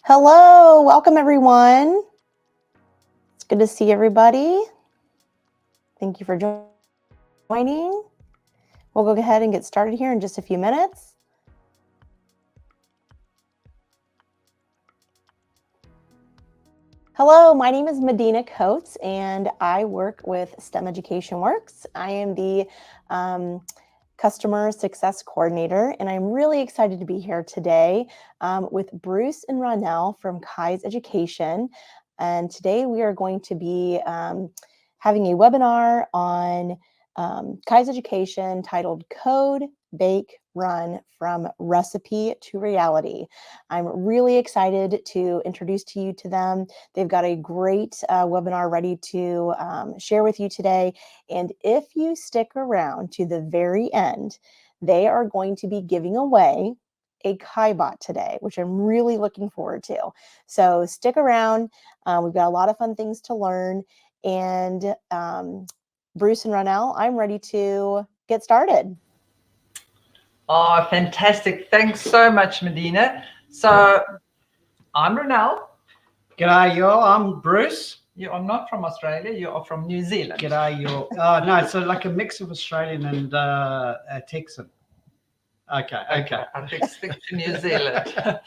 Hello, welcome everyone. It's good to see everybody. Thank you for joining. We'll go ahead and get started here in just a few minutes. Hello, my name is Medina Coates and I work with STEM Education Works. I am the Customer Success Coordinator, and I'm really excited to be here today with Bruce and Ronell from Kai's Education. And today we are going to be having a webinar on Kai's Education titled Code, Bake, Run from Recipe to Reality. I'm really excited to introduce to them. They've got a great webinar ready to share with you today. And if you stick around to the very end, they are going to be giving away a KaiBot today, which I'm really looking forward to. So stick around. We've got a lot of fun things to learn. And Bruce and Ronell, I'm ready to get started. Oh, fantastic. Thanks so much, Medina. So I'm Ronell. G'day, y'all. I'm Bruce. You are not from Australia. You are from New Zealand. G'day, y'all. No, it's like a mix of Australian and Texan. Okay. I think stick to New Zealand.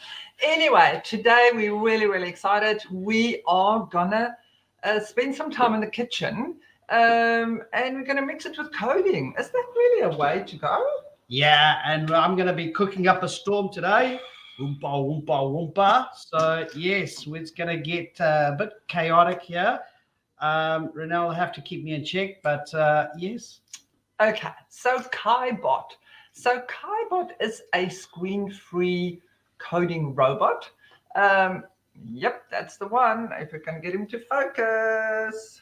Anyway, today we're really excited. We are gonna spend some time in the kitchen and we're gonna mix it with coding. Is that really a way to go? Yeah, and I'm going to be cooking up a storm today. Oompa, oompa, oompa. So, yes, it's going to get a bit chaotic here. Ronell will have to keep me in check, but yes. Okay, so KaiBot. So KaiBot is a screen-free coding robot. Yep, that's the one. If we can get him to focus.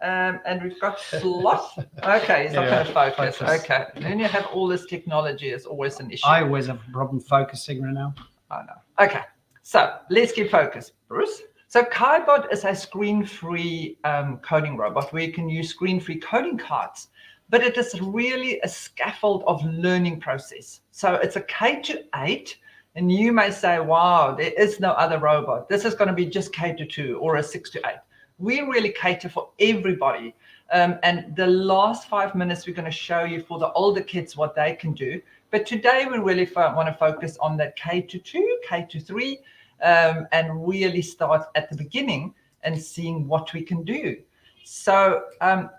And we've got Sloth. Okay, he's not going to focus. Okay, and then you have all this technology is always an issue. I always have a problem focusing, Ronell. I know. Okay, so let's get focused, Bruce. So KaiBot is a screen-free coding robot where you can use screen-free coding cards, but it is really a scaffold of learning process. So it's a K-8, and you may say, wow, there is no other robot. This is going to be just K-2 or a 6-8. We really cater for everybody. And the last 5 minutes, we're going to show you for the older kids what they can do. But today, we really want to focus on that K-2, K-3, and really start at the beginning and seeing what we can do. So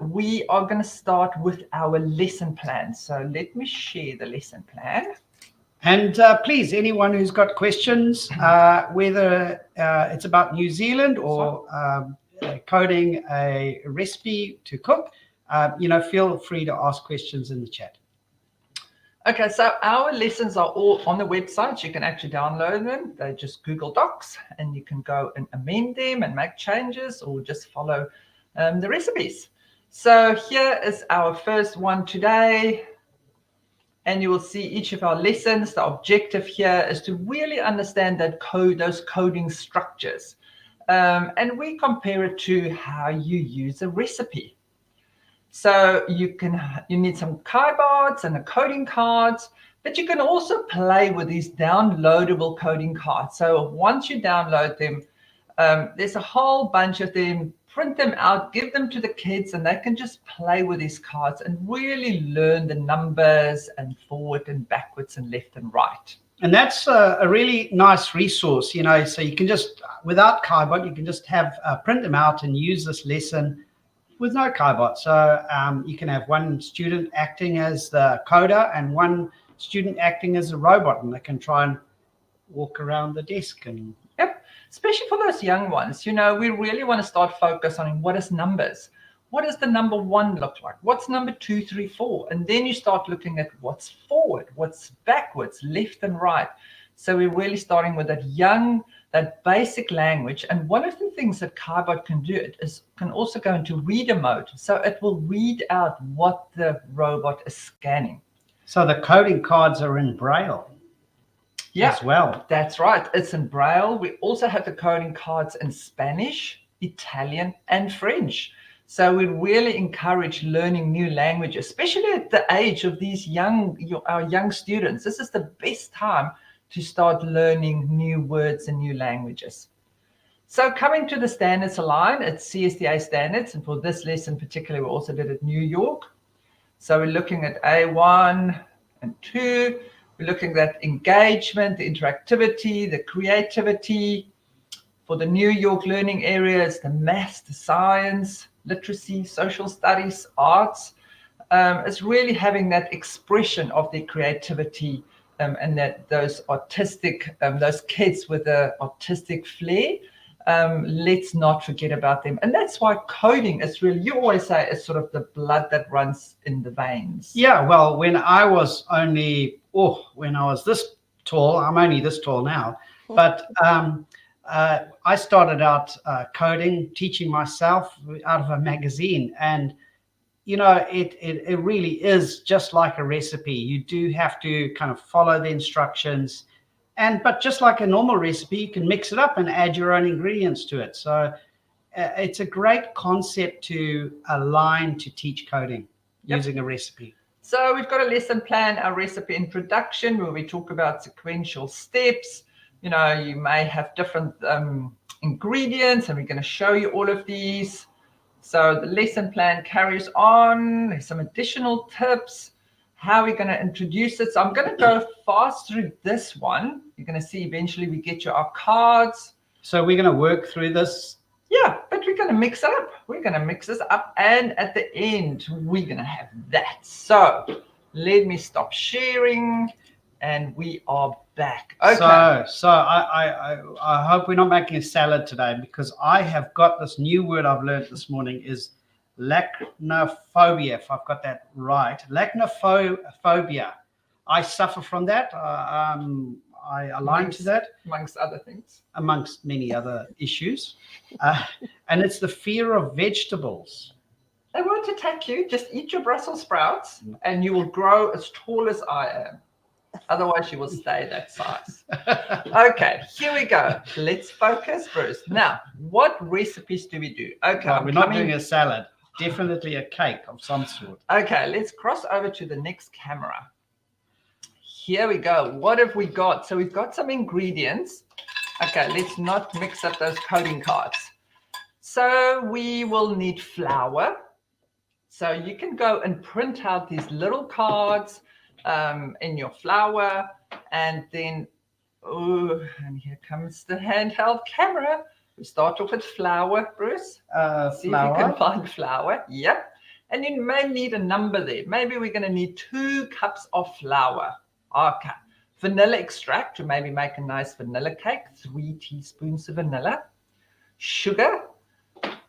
we are going to start with our lesson plan. So let me share the lesson plan. And please, anyone who's got questions, whether it's about New Zealand or coding a recipe to cook, feel free to ask questions in the chat. Okay, so our lessons are all on the website. You can actually download them. They're just Google Docs, and you can go and amend them and make changes or just follow the recipes. So here is our first one today. And you will see each of our lessons. The objective here is to really understand that those coding structures. And we compare it to how you use a recipe. So you need some KaiBots and the coding cards, but you can also play with these downloadable coding cards. So once you download them, there's a whole bunch of them. Print them out, give them to the kids, and they can just play with these cards and really learn the numbers and forward and backwards and left and right. And that's a really nice resource, so you can just, without KaiBot, you can just print them out and use this lesson with no KaiBot. So you can have one student acting as the coder and one student acting as a robot, and they can try and walk around the desk. And yep, especially for those young ones, we really want to start focus on what is numbers. What does the number 1 look like? What's number 2, 3, 4? And then you start looking at what's forward, what's backwards, left and right. So we're really starting with that basic language. And one of the things that KaiBot can do is can also go into reader mode. So it will read out what the robot is scanning. So the coding cards are in Braille. Yeah, as well. That's right. It's in Braille. We also have the coding cards in Spanish, Italian, and French. So we really encourage learning new languages, especially at the age of our young students. This is the best time to start learning new words and new languages. So coming to the standards aligned, it's CSDA standards, and for this lesson particularly, we also did it New York. So we're looking at A1 and 2. We're looking at engagement, the interactivity, the creativity. For the New York learning areas, the maths, the science, literacy, social studies, arts. It's really having that expression of their creativity and that those artistic, those kids with the artistic flair. Let's not forget about them. And that's why coding is really, you always say, it's sort of the blood that runs in the veins. Yeah, well, when I was this tall, I'm only this tall now, but I started out coding, teaching myself out of a magazine. And, you know, it really is just like a recipe. You do have to kind of follow the instructions. But just like a normal recipe, you can mix it up and add your own ingredients to it. So it's a great concept to align to teach coding using a recipe. So we've got a lesson plan, a recipe introduction, where we talk about sequential steps. You know, you may have different ingredients, and we're going to show you all of these. So the lesson plan carries on. There's some additional tips. How we're going to introduce it. So I'm going to go fast through this one. You're going to see eventually we get you our cards. So we're going to work through this. Yeah, but we're going to mix it up. We're going to mix this up. And at the end, we're going to have that. So let me stop sharing. And we are back. Okay. So I hope we're not making a salad today, because I have got this new word I've learned this morning is lachnophobia, if I've got that right. Lachnophobia. I suffer from that. I align to that. Amongst other things. Amongst many other issues. And it's the fear of vegetables. They won't attack you. Just eat your Brussels sprouts and you will grow as tall as I am. Otherwise, you will stay that size. Okay, here we go. Let's focus, Bruce. Now, what recipes do we do? Okay, we're not doing a salad. Definitely a cake of some sort. Okay, let's cross over to the next camera. Here we go. What have we got? So we've got some ingredients. Okay, let's not mix up those coding cards. So we will need flour. So you can go and print out these little cards in your flour, and then, and here comes the handheld camera. We start off with flour, Bruce. See Flour. if you can find flour. Yep. And you may need a number there. Maybe we're going to need 2 cups of flour. Okay. Vanilla extract to maybe make a nice vanilla cake. 3 teaspoons of vanilla. Sugar.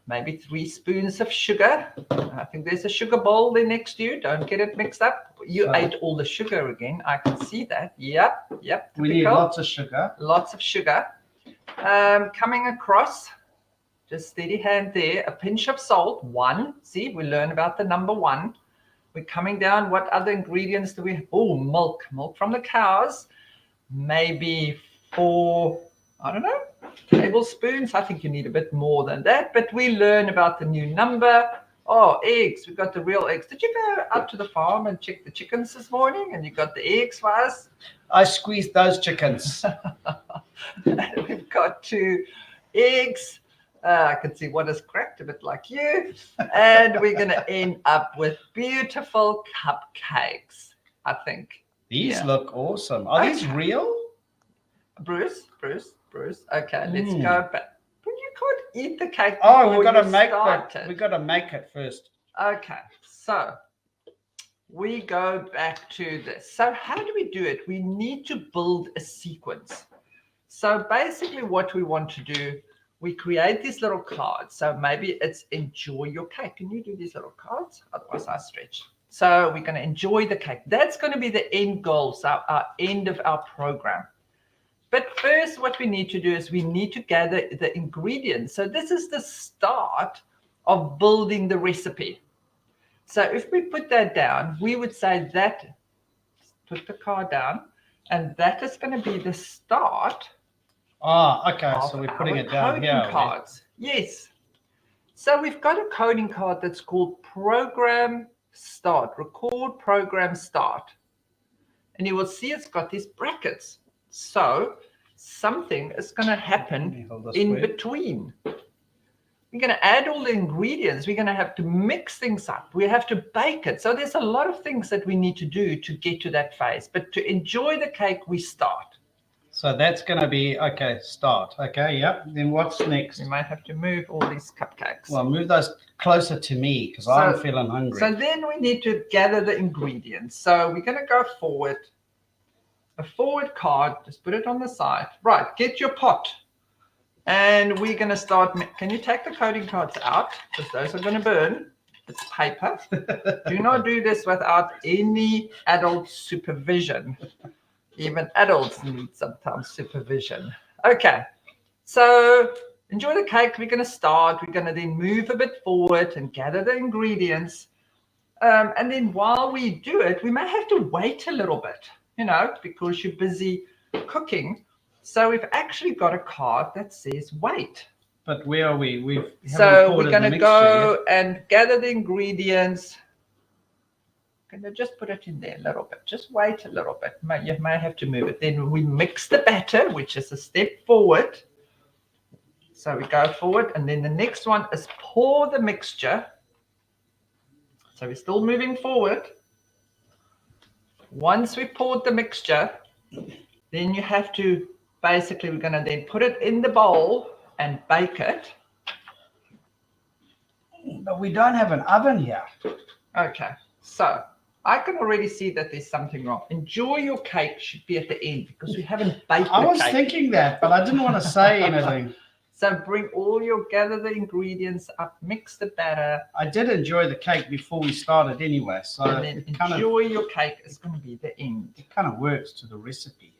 Maybe 3 spoons of sugar. I think there's a sugar bowl there next to you. Don't get it mixed up. You ate all the sugar again. I can see that. Yep. Typical. We need lots of sugar. Lots of sugar. Coming across, just steady hand there. A pinch of salt. 1. See, we learn about the number 1. We're coming down. What other ingredients do we have? Oh, milk. Milk from the cows. Maybe 4, I don't know, tablespoons. I think you need a bit more than that, but we learn about the new number. Oh, eggs. We've got the real eggs. Did you go out to the farm and check the chickens this morning and you got the eggs for us? I squeezed those chickens. We've got 2 eggs. I can see one is cracked, a bit like you. And we're going to end up with beautiful cupcakes, I think. These look awesome. Are these real? Bruce. Okay, let's go back. But you can't eat the cake. Oh, we've got to make it. We've got to make it first. Okay, so we go back to this. So how do we do it? We need to build a sequence. So basically what we want to do, we create these little cards. So maybe it's enjoy your cake. Can you do these little cards? Otherwise I stretch. So we're going to enjoy the cake. That's going to be the end goal. So our end of our program. But first, what we need to do is we need to gather the ingredients. So this is the start of building the recipe. So if we put that down, we would say that, put the card down, and that is going to be the start. Oh, okay. So we're putting it down here. Cards. Yes. So we've got a coding card that's called Program Start, Record Program Start. And you will see it's got these brackets. So something is going to happen in between. We're going to add all the ingredients. We're going to have to mix things up. We have to bake it. So there's a lot of things that we need to do to get to that phase. But to enjoy the cake, we start. So that's going to be, okay, start. Okay, yep. Then what's next? We might have to move all these cupcakes. Well, move those closer to me because I'm feeling hungry. So then we need to gather the ingredients. So we're going to go forward. A forward card, just put it on the side. Right, get your pot. And we're going to start. Can you take the coding cards out? Because those are going to burn. It's paper. Do not do this without any adult supervision. Even adults need sometimes supervision. Okay, so enjoy the cake. We're going to start. We're going to then move a bit forward and gather the ingredients. And then while we do it, we may have to wait a little bit, because you're busy cooking. So we've actually got a card that says wait. But where are we? So we're going to go and gather the ingredients. I'm going to just put it in there a little bit. Just wait a little bit. You may have to move it. Then we mix the batter, which is a step forward. So we go forward. And then the next one is pour the mixture. So we're still moving forward. Once we poured the mixture, then you have to, basically, we're going to then put it in the bowl and bake it. But we don't have an oven here. Okay, so I can already see that there's something wrong. Enjoy your cake should be at the end because we haven't baked the cake. I was thinking that, but I didn't want to say anything. So gather the ingredients up, mix the batter. I did enjoy the cake before we started anyway. So and then enjoy your cake is going to be the end. It kind of works to the recipe.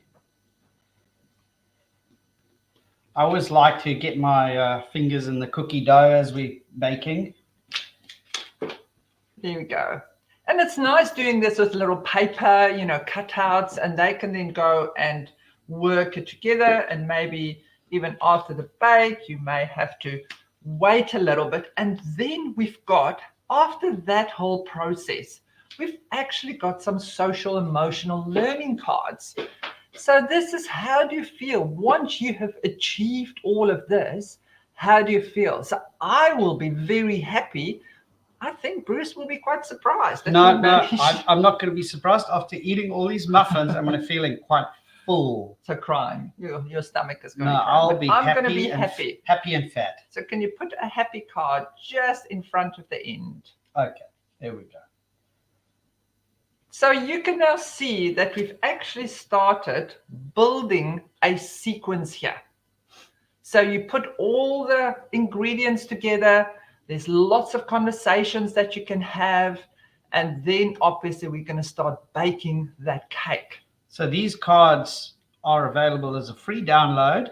I always like to get my fingers in the cookie dough as we're baking. There we go. And it's nice doing this with little paper, cutouts, and they can then go and work it together. And maybe even after the bake, you may have to wait a little bit. And then we've got, after that whole process, we've actually got some social emotional learning cards. So this is, how do you feel once you have achieved all of this? How do you feel? So I will be very happy. I think Bruce will be quite surprised. No, I'm not going to be surprised. After eating all these muffins, I'm going to feeling quite full. So crying. Your stomach is going to be crying. I'm going to be happy. Happy and fat. So can you put a happy card just in front of the end? Okay, there we go. So you can now see that we've actually started building a sequence here. So you put all the ingredients together. There's lots of conversations that you can have. And then obviously we're going to start baking that cake. So these cards are available as a free download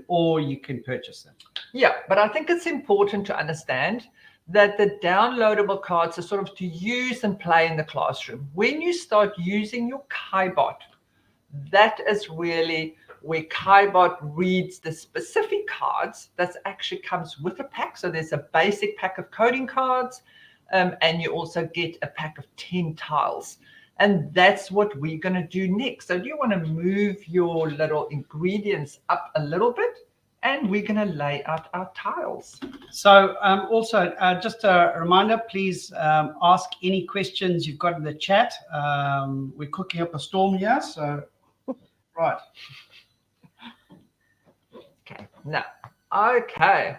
or you can purchase them. Yeah, but I think it's important to understand that the downloadable cards are sort of to use and play in the classroom. When you start using your KaiBot, that is really where KaiBot reads the specific cards that actually comes with a pack. So there's a basic pack of coding cards, and you also get a pack of 10 tiles. And that's what we're going to do next. So do you want to move your little ingredients up a little bit? And we're going to lay out our tiles. So also, just a reminder, please ask any questions you've got in the chat. We're cooking up a storm here, so right. Okay, now, okay.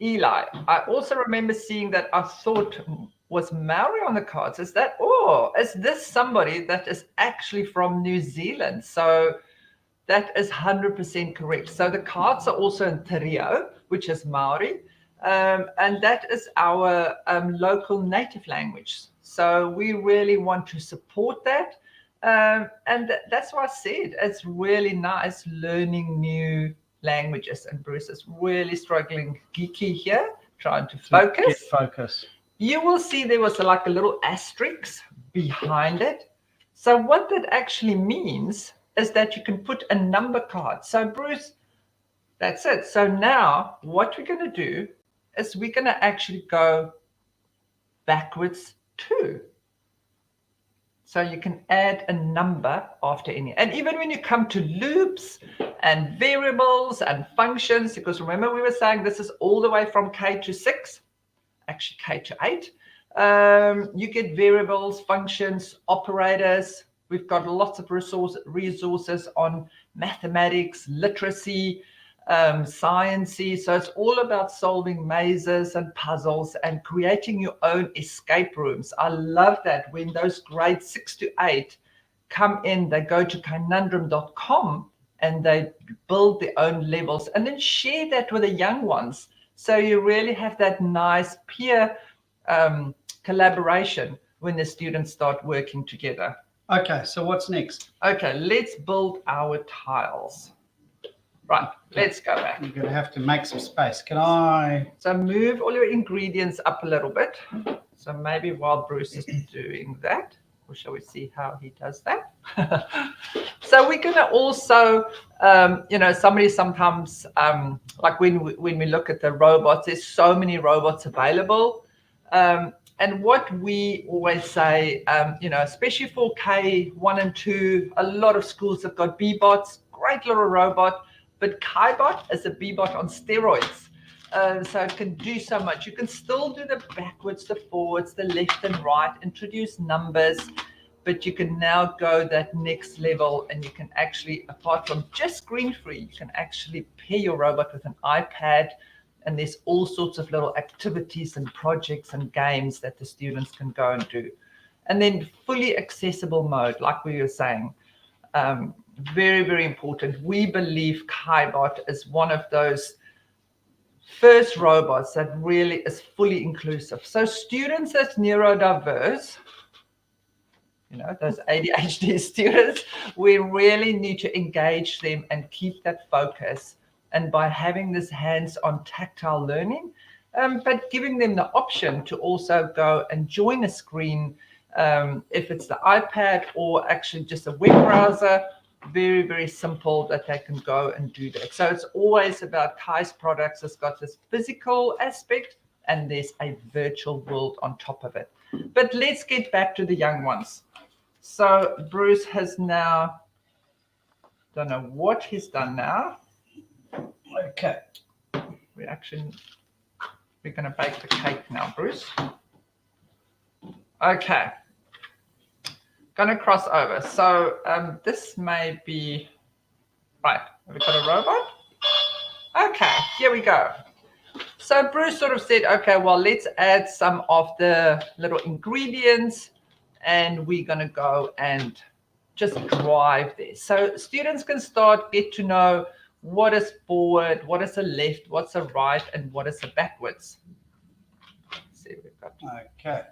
Eli, I also remember seeing that I thought was Maori on the cards. Is this somebody that is actually from New Zealand? So that is 100% correct. So the cards are also in Te Reo, which is Maori, and that is our local native language. So we really want to support that. And that's why I said it's really nice learning new languages. And Bruce is really struggling geeky here, trying to focus. Get focus. You will see there was like a little asterisk behind it. So what that actually means is that you can put a number card. So Bruce, that's it. So now what we're going to do is we're going to actually go backwards too. So you can add a number after any. And even when you come to loops and variables and functions, because remember we were saying this is all the way from K to 6, actually K to 8. You get variables, functions, operators. We've got lots of resources on mathematics, literacy, sciencey. So it's all about solving mazes and puzzles and creating your own escape rooms. I love that when those grades 6 to 8 come in, they go to conundrum.com and they build their own levels and then share that with the young ones. So you really have that nice peer collaboration when the students start working together. Okay, so what's next? Okay, let's build our tiles. Right, let's go back. You're going to have to make some space. Can I? So move all your ingredients up a little bit. So maybe while Bruce is doing that, or shall we see how he does that? So we're going to also, somebody sometimes, like when we look at the robots, there's so many robots available. And what we always say, especially for K1 and 2, a lot of schools have got B-bots, great little robot, but KaiBot is a B-bot on steroids. So it can do so much. You can still do the backwards, the forwards, the left and right, introduce numbers, but you can now go that next level and you can actually, apart from just screen free, you can actually pair your robot with an iPad, and there's all sorts of little activities and projects and games that the students can go and do. And then fully accessible mode, like we were saying, very, very important. We believe KaiBot is one of those first robots that really is fully inclusive. So students that's neurodiverse, those ADHD students, we really need to engage them and keep that focus. And by having this hands-on tactile learning, but giving them the option to also go and join a screen, if it's the iPad or actually just a web browser, very, very simple that they can go and do that. So it's always about Kai's products. It's got this physical aspect and there's a virtual world on top of it. But let's get back to the young ones. So Bruce has now, don't know what he's done now. Okay. We're going to bake the cake now, Bruce. Okay. Going to cross over. So this may be, right, have we got a robot? Okay, here we go. So Bruce sort of said, okay, well, let's add some of the little ingredients and we're going to go and just drive this. So students can get to know what is forward, what is the left, what's the right, and what is the backwards. Let's see, we've got. Okay.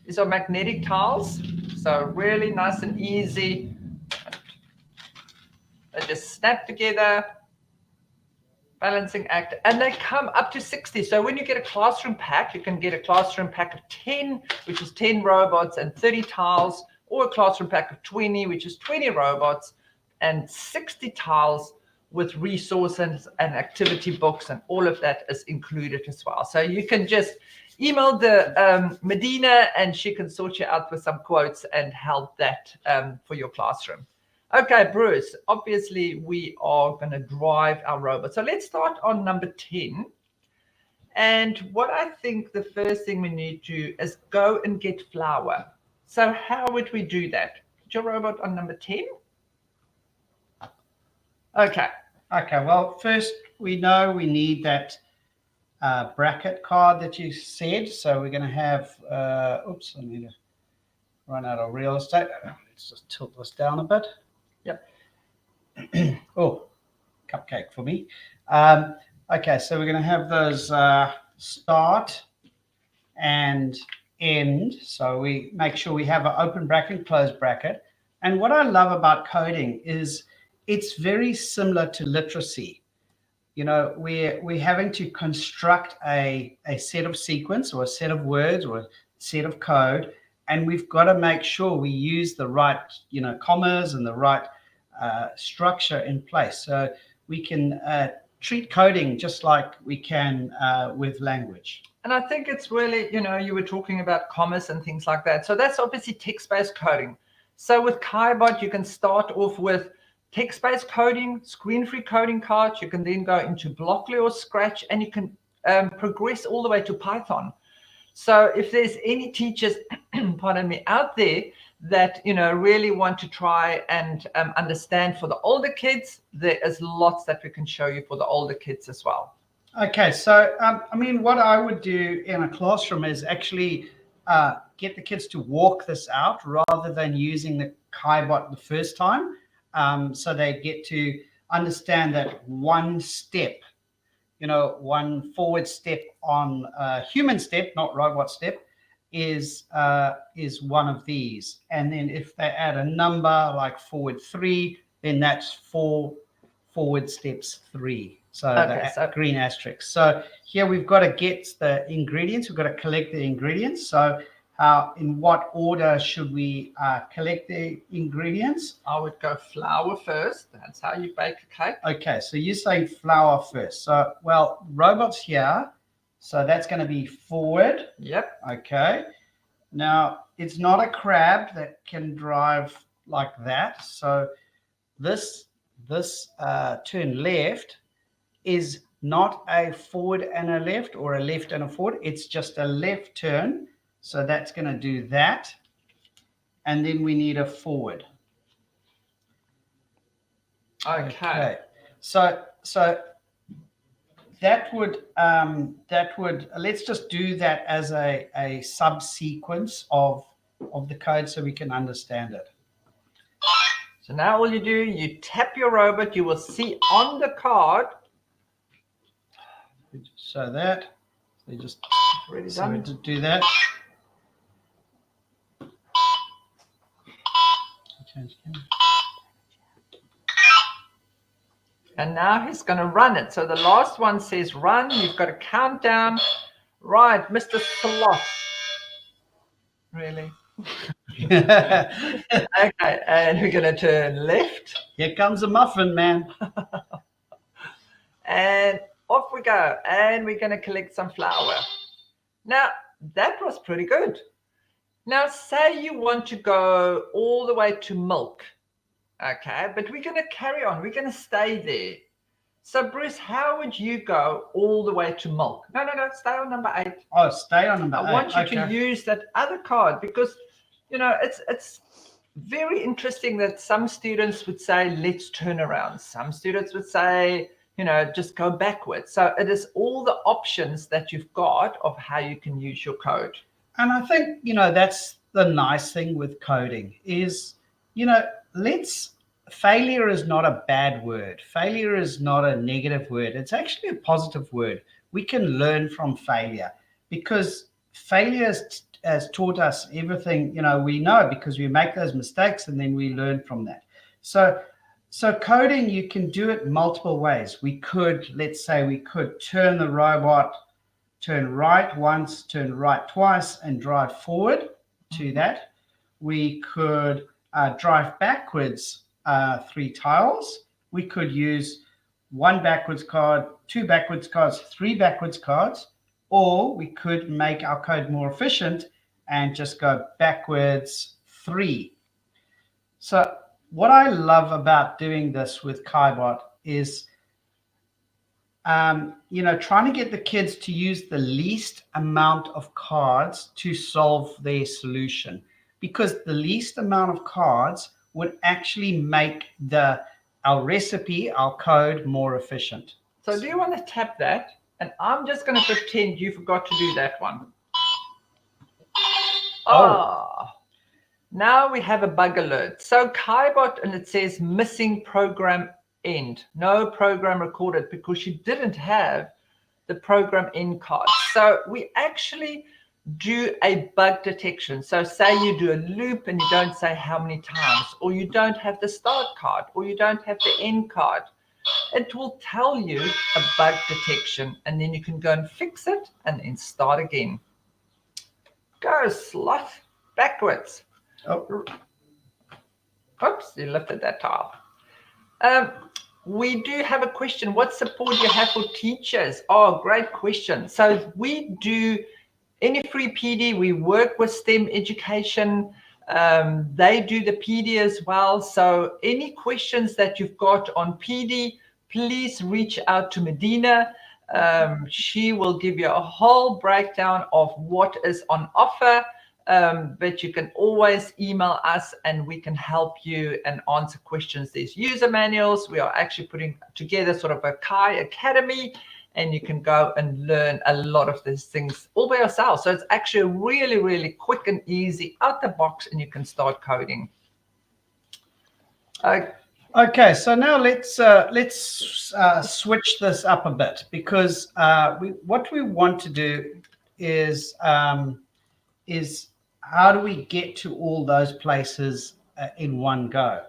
These are magnetic tiles, so really nice and easy. They just snap together, balancing act, and they come up to 60. So when you get a classroom pack, you can get a classroom pack of 10, which is 10 robots and 30 tiles, or a classroom pack of 20, which is 20 robots and 60 tiles with resources and activity books, and all of that is included as well. So you can just email the Medina and she can sort you out with some quotes and help that for your classroom. Okay, Bruce, obviously we are going to drive our robot. So let's start on number 10. And what I think the first thing we need to do is go and get flour. So how would we do that? Put your robot on number 10. Okay. Okay, well, first we know we need that bracket card that you said. So we're going to have, oops, I need to run out of real estate. Let's just tilt this down a bit. Yep. Oh, cupcake for me. Okay, so we're going to have those start and end. So we make sure we have an open bracket, closed bracket. And what I love about coding is it's very similar to literacy. We're having to construct a set of sequence or a set of words or a set of code, and we've got to make sure we use the right, commas and the right structure in place. So we can treat coding just like we can with language. And I think it's really, you were talking about commerce and things like that. So that's obviously text-based coding. So with KaiBot, you can start off with text-based coding, screen-free coding cards. You can then go into Blockly or Scratch, and you can progress all the way to Python. So if there's any teachers, pardon me, out there that, really want to try and understand for the older kids, there is lots that we can show you for the older kids as well. Okay, so I mean, what I would do in a classroom is actually get the kids to walk this out rather than using the KaiBot the first time. So they get to understand that one step, one forward step on a human step, not robot step, is one of these. And then if they add a number like forward 3, then that's 4 forward steps 3. So Okay, the green asterisk. So here we've got to get the ingredients. We've got to collect the ingredients. So in what order should we collect the ingredients? I would go flour first. That's how you bake a cake. Okay, so you're saying flour first. So, well, robot's here. So that's going to be forward. Yep. Okay. Now, it's not a crab that can drive like that. So this turn left is not a forward and a left or a left and a forward. It's just a left turn. So that's going to do that. And then we need a forward. Okay. So that would let's just do that as a subsequence of the code so we can understand it. So now all you do, you tap your robot, you will see on the card. So that they just Already so done. to do that. Change camera. And now he's going to run it. So the last one says run. You've got to count down. Right, Mr. Sloth. Really? Okay, and we're going to turn left. Here comes a muffin, man. And off we go. And we're going to collect some flour. Now, that was pretty good. Now, say you want to go all the way to milk. Okay, but we're going to carry on. We're going to stay there. So, Bruce, how would you go all the way to milk? No, stay on number 8. Oh, stay on number 8. I want you to use that other card because, it's very interesting that some students would say, let's turn around. Some students would say, just go backwards. So it is all the options that you've got of how you can use your code. And I think, that's the nice thing with coding is, failure is not a bad word. Failure is not a negative word. It's actually a positive word. We can learn from failure because failure has taught us everything, we know because we make those mistakes and then we learn from that. So coding, you can do it multiple ways. Let's say we could turn the robot, turn right once, turn right twice, and drive forward to that. We could drive backwards 3 tiles. We could use 1 backwards card, 2 backwards cards, 3 backwards cards, or we could make our code more efficient and just go backwards 3. So what I love about doing this with KaiBot is trying to get the kids to use the least amount of cards to solve their solution, because the least amount of cards would actually make our recipe, our code more efficient. So do you want to tap that? And I'm just going to pretend you forgot to do that one. Now we have a bug alert. So KaiBot, and it says missing program end, no program recorded, because you didn't have the program end card. So we actually do a bug detection. So say you do a loop and you don't say how many times, or you don't have the start card, or you don't have the end card. It will tell you a bug detection, and then you can go and fix it and then start again. Go Sloth backwards. Oh. Oops, you lifted that tile. We do have a question. What support do you have for teachers? Oh, great question. So we do any free PD. We work with STEM education. They do the PD as well. So any questions that you've got on PD, please reach out to Medina. She will give you a whole breakdown of what is on offer. But you can always email us and we can help you and answer questions. There's user manuals. We are actually putting together sort of a Kai Academy, and you can go and learn a lot of these things all by yourself. So it's actually really, really quick and easy out the box, and you can start coding. Okay, so now let's switch this up a bit, because what we want to do is how do we get to all those places in one go?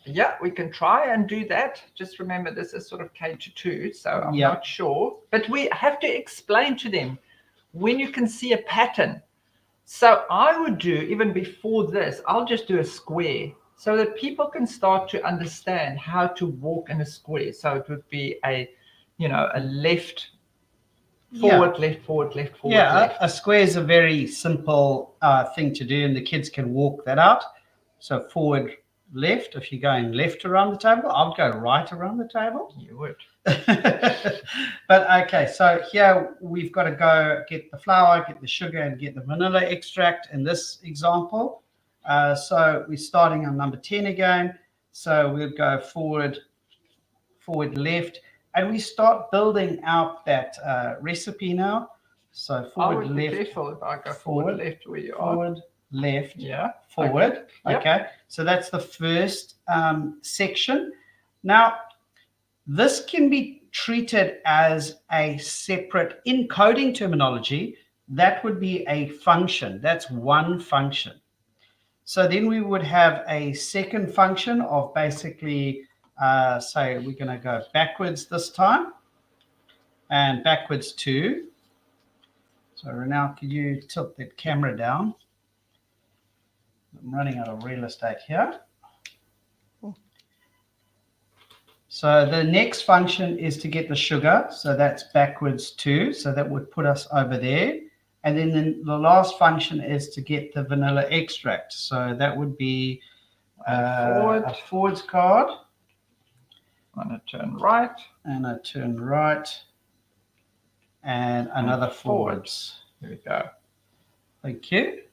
Yeah, we can try and do that. Just remember, this is sort of K-2, so I'm not sure. But we have to explain to them when you can see a pattern. So I would do, even before this, I'll just do a square so that people can start to understand how to walk in a square. So it would be a left, forward, left, forward, left, forward, left. A square is a very simple thing to do, and the kids can walk that out. So forward, left. If you're going left around the table, I'll go right around the table. You would. But okay, so here we've got to go get the flour, get the sugar, and get the vanilla extract in this example. So we're starting on number 10 again. So we'll go forward, left, and we start building out that recipe now. So forward, left. Be careful if I go forward, left where you are. Forward, left, forward. Okay. So that's the first section. Now, this can be treated as a separate, in coding terminology, that would be a function. That's one function. So then we would have a second function of basically, say we're going to go backwards this time, and backwards 2. So Renal, could you tilt that camera down? I'm running out of real estate here. So the next function is to get the sugar. So that's backwards 2. So that would put us over there. And then the last function is to get the vanilla extract. So that would be a forwards card. And a turn right. And a turn right. And another forwards. Here we go. Thank you.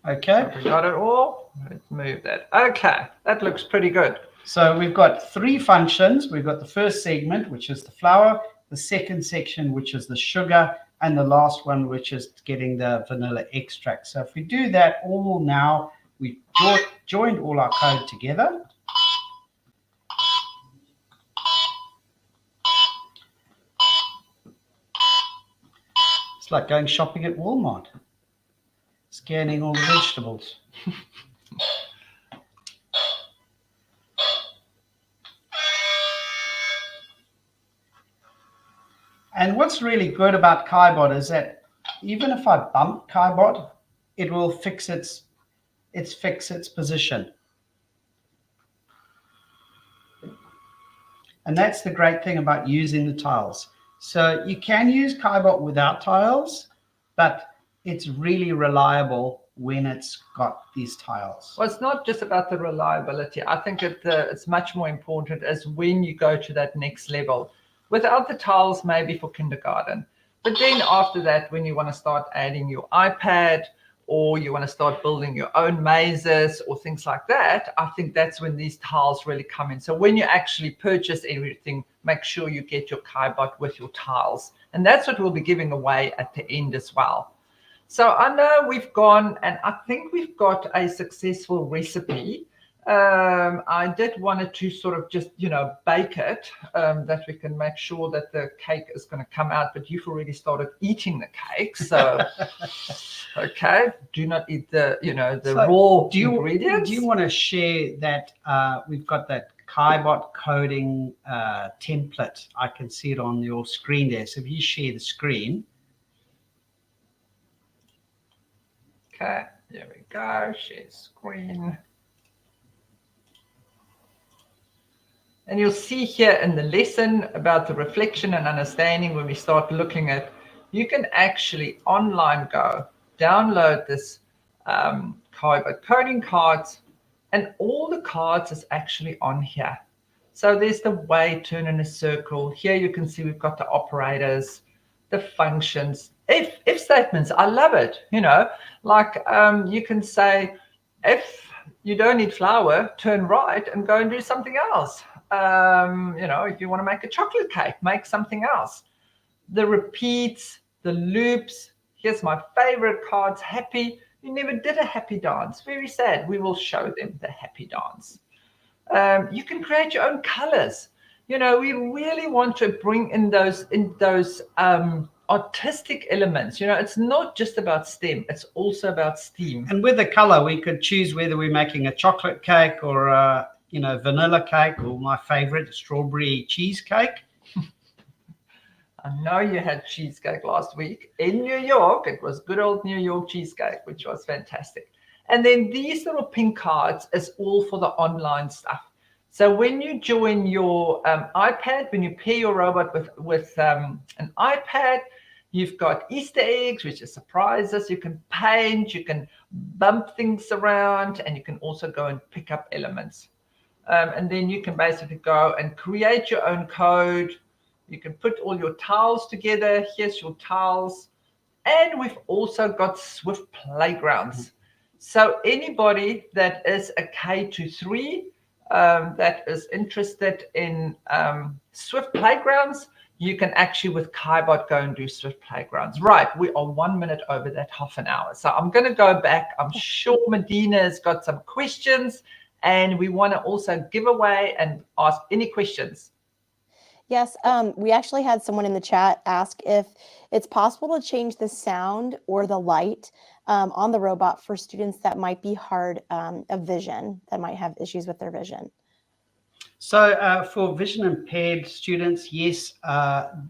Okay. So we got it all. Let's move that. Okay. That looks pretty good. So we've got 3 functions. We've got the first segment, which is the flour, the second section, which is the sugar, and the last one, which is getting the vanilla extract. So if we do that all now, we've joined all our code together. It's like going shopping at Walmart, scanning all the vegetables. And what's really good about KaiBot is that even if I bump KaiBot, it will fix its position. And that's the great thing about using the tiles. So you can use KaiBot without tiles, but it's really reliable when it's got these tiles. Well, it's not just about the reliability. I think it's much more important as when you go to that next level. Without the tiles, maybe for kindergarten. But then after that, when you want to start adding your iPad, or you want to start building your own mazes or things like that, I think that's when these tiles really come in. So when you actually purchase everything, make sure you get your KaiBot with your tiles. And that's what we'll be giving away at the end as well. So I know we've gone, and I think we've got a successful recipe. I did want to sort of just, bake it, that we can make sure that the cake is going to come out, but you've already started eating the cake. So, okay, do not eat the raw ingredients. Do you want to share that we've got that KaiBot coding template? I can see it on your screen there. So if you share the screen. Okay, there we go, share screen. And you'll see here in the lesson about the reflection and understanding when we start looking at, you can actually online go, download this KaiBot coding cards, and all the cards is actually on here. So there's the way, turn in a circle. Here you can see we've got the operators, the functions, if statements. I love it. Like you can say, if you don't need flour, turn right and go and do something else. If you want to make a chocolate cake, make something else. The repeats, the loops. Here's my favorite cards, happy. You never did a happy dance. Very sad. We will show them the happy dance. You can create your own colors. We really want to bring in those artistic elements. It's not just about STEM, it's also about STEAM. And with the color, we could choose whether we're making a chocolate cake or a vanilla cake, or my favorite, strawberry cheesecake. I know you had cheesecake last week in New York. It was good old New York cheesecake, which was fantastic. And then these little pink cards is all for the online stuff. So when you join your iPad, when you pair your robot with an iPad, you've got Easter eggs, which are surprises. You can paint, you can bump things around, and you can also go and pick up elements. And then you can basically go and create your own code. You can put all your tiles together. Here's your tiles. And we've also got Swift Playgrounds. So anybody that is a K-3 that is interested in Swift Playgrounds, you can actually with KaiBot go and do Swift Playgrounds. Right, we are 1 minute over that half an hour. So I'm going to go back. I'm sure Medina has got some questions, and we want to also give away and ask any questions. Yes, we actually had someone in the chat ask if it's possible to change the sound or the light on the robot for students that might be hard of vision, that might have issues with their vision. So for vision impaired students, yes,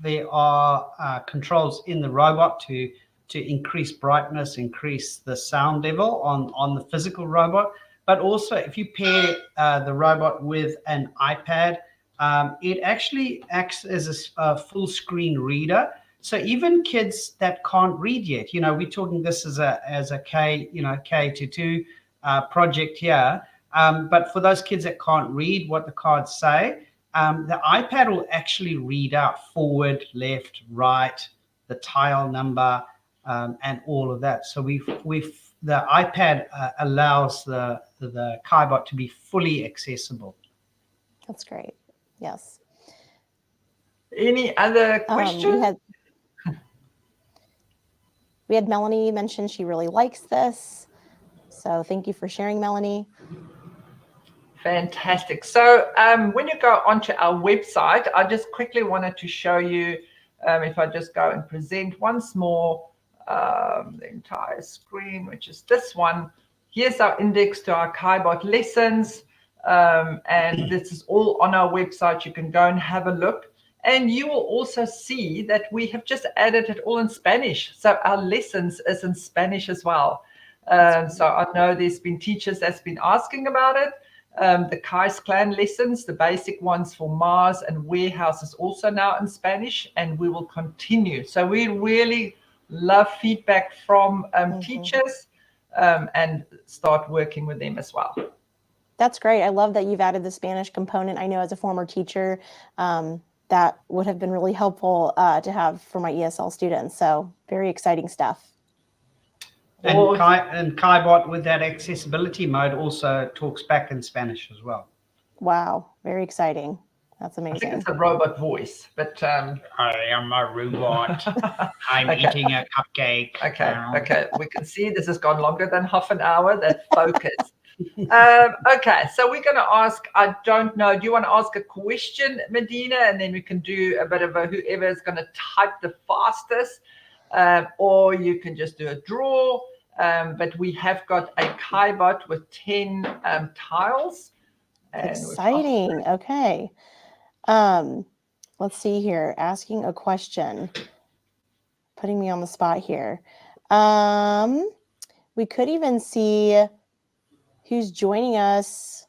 there are controls in the robot to increase brightness, increase the sound level on the physical robot. But also if you pair the robot with an iPad, it actually acts as a full screen reader. So even kids that can't read yet, we're talking this as a K-2 project here. But for those kids that can't read what the cards say, the iPad will actually read out forward, left, right, the tile number, and all of that. So the iPad allows the KaiBot to be fully accessible. That's great. Yes. Any other questions? We had Melanie mention she really likes this. So thank you for sharing, Melanie. Fantastic. So when you go onto our website, I just quickly wanted to show you, if I just go and present once more the entire screen, which is this one. Here's our index to our KaiBot lessons. And this is all on our website. You can go and have a look. And you will also see that we have just added it all in Spanish. So our lessons is in Spanish as well. So I know there's been teachers that's been asking about it. The Kai's Clan lessons, the basic ones for Mars and Warehouse is also now in Spanish, and we will continue. So we really love feedback from teachers and start working with them as well. That's great. I love that you've added the Spanish component. I know as a former teacher, that would have been really helpful to have for my ESL students. So very exciting stuff. And KaiBot with that accessibility mode also talks back in Spanish as well. Wow, very exciting. That's amazing. I think it's a robot voice, but I am a robot. I'm eating a cupcake. Okay. We can see this has gone longer than half an hour. That focus. Okay, so we're going to ask, I don't know, do you want to ask a question, Medina, and then we can do a bit of a whoever is going to type the fastest, or you can just do a draw, but we have got a KaiBot with 10 tiles. Exciting. Okay. Let's see here, asking a question, putting me on the spot here. We could even see who's joining us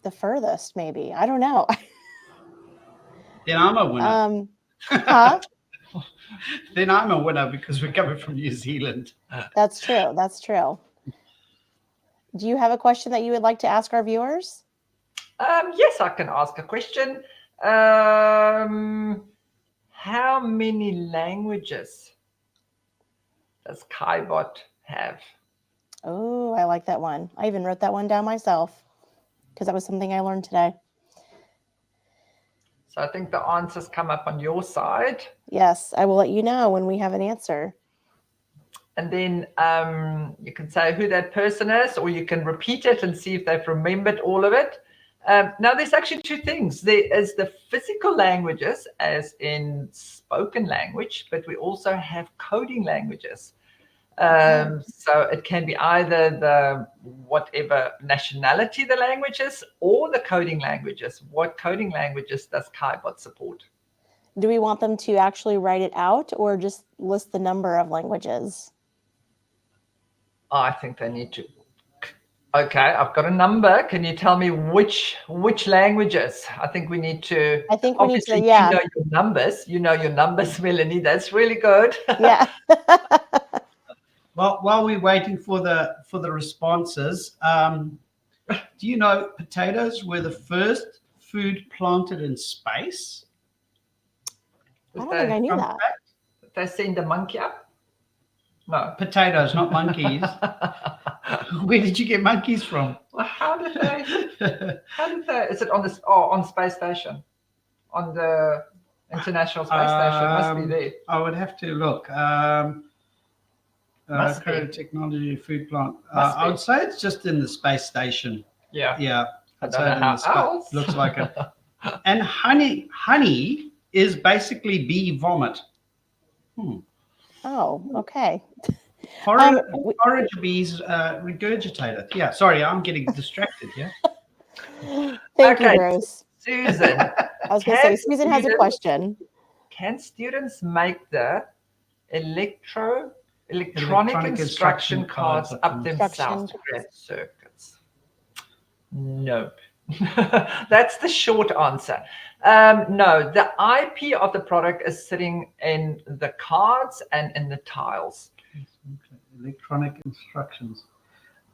the furthest, maybe. I don't know. Then I'm a winner. Huh? Then I'm a winner because we're coming from New Zealand. That's true. That's true. Do you have a question that you would like to ask our viewers? Yes, I can ask a question. How many languages does KaiBot have? Oh, I like that one. I even wrote that one down myself because that was something I learned today. So I think the answers come up on your side. Yes, I will let you know when we have an answer. And then you can say who that person is, or you can repeat it and see if they've remembered all of it. Now, there's actually two things. There is the physical languages, as in spoken language, but we also have coding languages. So it can be either the whatever nationality the language is, or the coding languages. What coding languages does KaiBot support? Do we want them to actually write it out or just list the number of languages? I think they need to. Okay, I've got a number. Can you tell me which languages? I think we need to. I think we need to, obviously, yeah. you know your numbers. You know your numbers, Melanie. That's really good. Yeah. Well, while we're waiting for the responses, do you know potatoes were the first food planted in space? I don't think I knew Fun that. fact? They send a monkey up? No. Potatoes, not monkeys. Where did you get monkeys from? Well, how did they? Is it on this? Oh, on space station, on the International Space Station. Must be there. I would have to look. Must be. Technology food plant. Must I be. would say it's just in the space station. Yeah. Yeah. I I'd don't say know it in how the spa- else. Looks like it. And honey is basically bee vomit. Oh, okay. Forage bees regurgitate it. Yeah, sorry, I'm getting distracted. Yeah. Thank you, Okay. Bruce. Susan. I was going to say, Susan has a question. Can students make the electronic instruction cards up themselves to create circuits? Nope. That's the short answer. No, the IP of the product is sitting in the cards and in the tiles. Electronic instructions.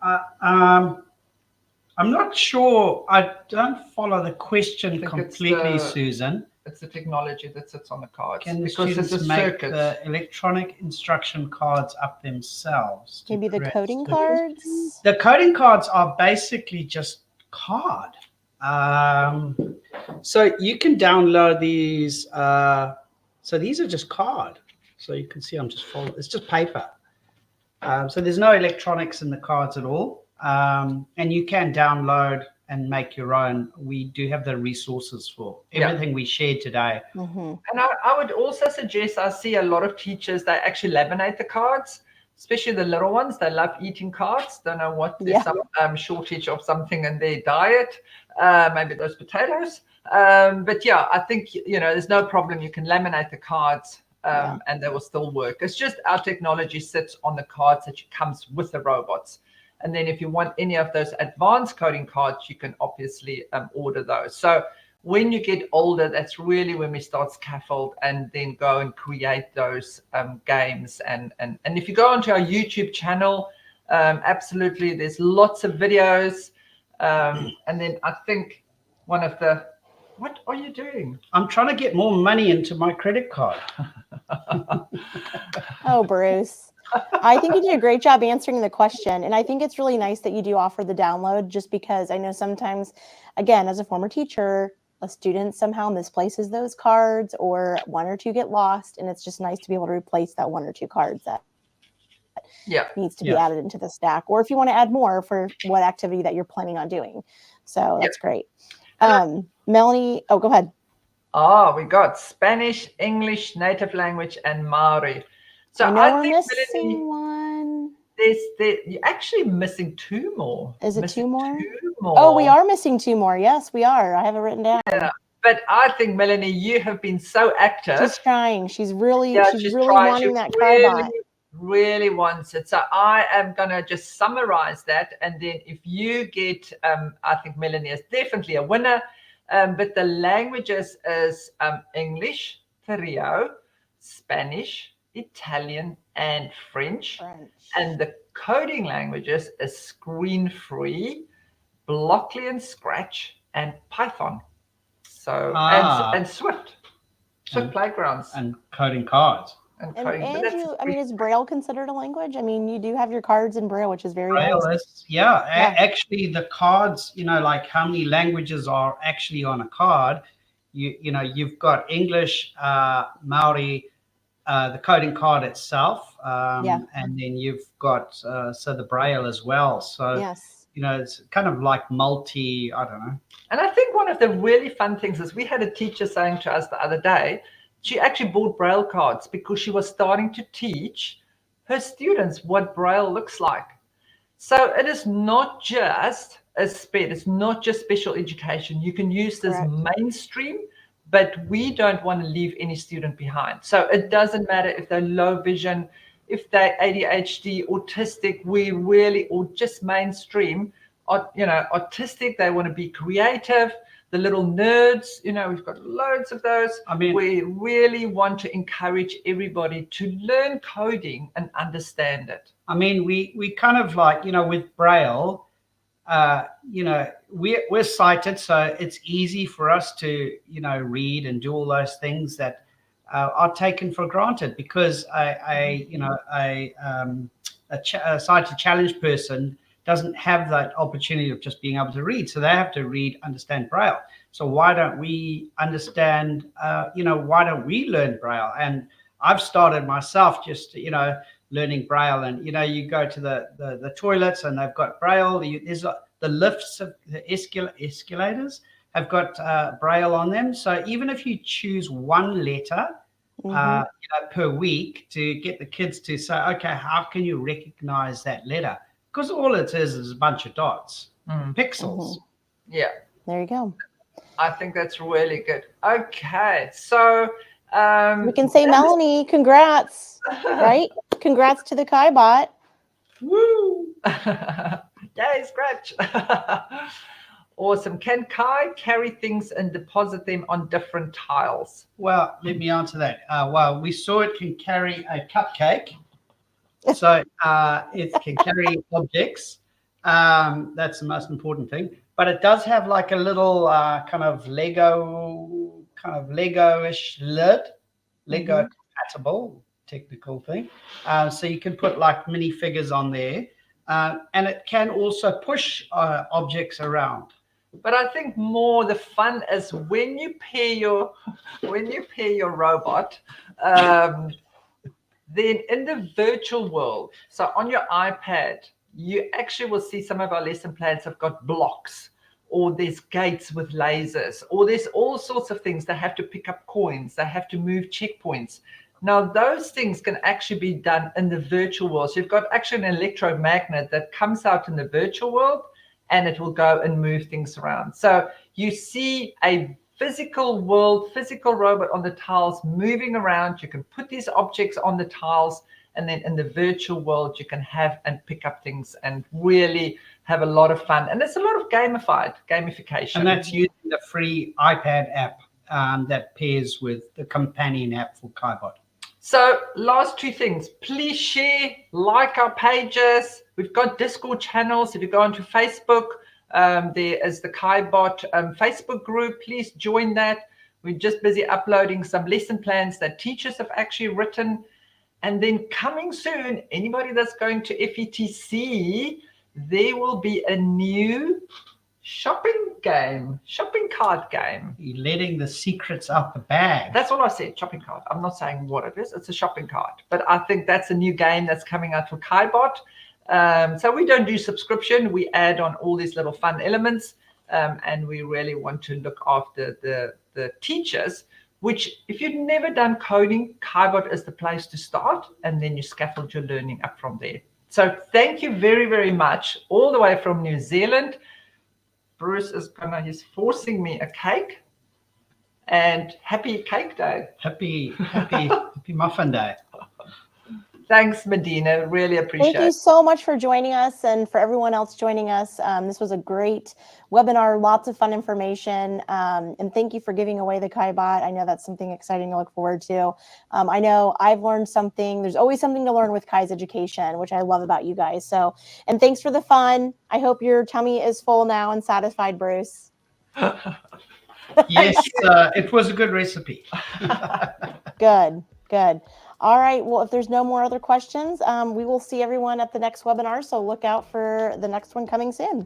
I'm not sure. I don't follow the question completely, Susan. It's the technology that sits on the cards. Can the because students it's a make circuit. the electronic instruction cards up themselves? Maybe the create coding circuits? cards? The coding cards are basically just card. So you can download these. So these are just card. So you can see I'm just folding. It's just paper. So there's no electronics in the cards at all. And you can download and make your own. We do have the resources for everything we shared today. Mm-hmm. And I would also suggest, I see a lot of teachers, they actually laminate the cards, especially the little ones. They love eating cards. Don't know what, there's some shortage of something in their diet, maybe those potatoes. But yeah, I think, there's no problem. You can laminate the cards and they will still work. It's just our technology sits on the cards that comes with the robots. And then if you want any of those advanced coding cards, you can obviously order those. So when you get older, that's really when we start scaffold and then go and create those games. And if you go onto our YouTube channel, absolutely, there's lots of videos. And then I think one of the, what are you doing? I'm trying to get more money into my credit card. Oh, Bruce. I think you did a great job answering the question. And I think it's really nice that you do offer the download, just because I know sometimes, again, as a former teacher, a student somehow misplaces those cards or one or two get lost. And it's just nice to be able to replace that one or two cards that needs to be added into the stack. Or if you want to add more for what activity that you're planning on doing. So that's great. Melanie, go ahead. We got Spanish, English, native language, and Maori. So I know I we're think missing one. You're actually missing two more. Is it two more? Two more? Oh, we are missing two more. Yes, we are. I have it written down. Yeah. But I think, Melanie, you have been so active. She's trying. She's really she's wanting that KaiBot. really wants it. So I am going to just summarize that. And then if you get, I think Melanie is definitely a winner. But the languages is English, Trio, Spanish, Italian, and French. And the coding languages is screen-free, Blockly and Scratch, and Python. So and Swift playgrounds and coding cards. And you, I mean, is Braille considered a language? I mean, you do have your cards in Braille, which is very Braille nice. is, actually the cards, like how many languages are actually on a card. You've got English, Maori, the coding card itself, and then you've got the Braille as well. So yes, it's kind of like multi, I don't know. And I think one of the really fun things is we had a teacher saying to us the other day, she actually bought Braille cards because she was starting to teach her students what Braille looks like. So it is not just a SPED, it's not just special education. You can use this mainstream, but we don't want to leave any student behind. So it doesn't matter if they're low vision, if they're ADHD, autistic, or just mainstream, autistic, they want to be creative. The little nerds, we've got loads of those. I mean, we really want to encourage everybody to learn coding and understand it. I mean, we kind of like, with Braille, we're sighted, so it's easy for us to, read and do all those things that are taken for granted, because a sighted challenged person doesn't have that opportunity of just being able to read. So they have to understand Braille. So why don't we understand, why don't we learn Braille? And I've started myself just, learning Braille. And, you go to the toilets and they've got Braille. There's the lifts, of the escalators have got Braille on them. So even if you choose one letter per week to get the kids to say, okay, how can you recognize that letter? Because all it is a bunch of dots, pixels. Yeah. There you go. I think that's really good. Okay. So we can say, Melanie, congrats, right? Congrats to the KaiBot. Woo! Yay, Scratch. Awesome. Can Kai carry things and deposit them on different tiles? Well, let me answer that. Well, we saw it can carry a cupcake. So it can carry objects. That's the most important thing. But it does have like a little kind of Lego-ish lid, Lego compatible technical thing. So you can put like minifigures on there, and it can also push objects around. But I think more the fun is when you pair your robot. Then in the virtual world, so on your iPad, you actually will see some of our lesson plans have got blocks, or there's gates with lasers, or there's all sorts of things. They have to pick up coins. They have to move checkpoints. Now, those things can actually be done in the virtual world. So you've got actually an electromagnet that comes out in the virtual world, and it will go and move things around. So you see a physical world, physical robot on the tiles moving around. You can put these objects on the tiles, and then in the virtual world, you can have and pick up things and really have a lot of fun. And there's a lot of gamification. And that's using the free iPad app that pairs with the companion app for KaiBot. So last two things, please share, like our pages. We've got Discord channels. If you go onto Facebook, there is the KaiBot Facebook group. Please join that. We're just busy uploading some lesson plans that teachers have actually written. And then coming soon, anybody that's going to FETC, there will be a new shopping card game. You're letting the secrets out the bag. That's all I said, shopping card. I'm not saying what it is. It's a shopping card. But I think that's a new game that's coming out for KaiBot. So we don't do subscription. We add on all these little fun elements, and we really want to look after the teachers, which if you've never done coding, KaiBot is the place to start, and then you scaffold your learning up from there. So thank you very, very much, all the way from New Zealand. Bruce he's forcing me a cake, and happy cake day. Happy muffin day. Thanks, Medina. Really appreciate Thank you it. so much for joining us, and for everyone else joining us. This was a great webinar, lots of fun information, and thank you for giving away the KaiBot. I know that's something exciting to look forward to. I know I've learned something. There's always something to learn with Kai's education, which I love about you guys. So, and thanks for the fun. I hope your tummy is full now and satisfied, Bruce. Yes, it was a good recipe. Good, good. All right. Well, if there's no more other questions, we will see everyone at the next webinar. So look out for the next one coming soon.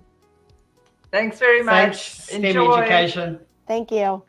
Thanks very much. Thanks, STEM Enjoy. Education. Thank you.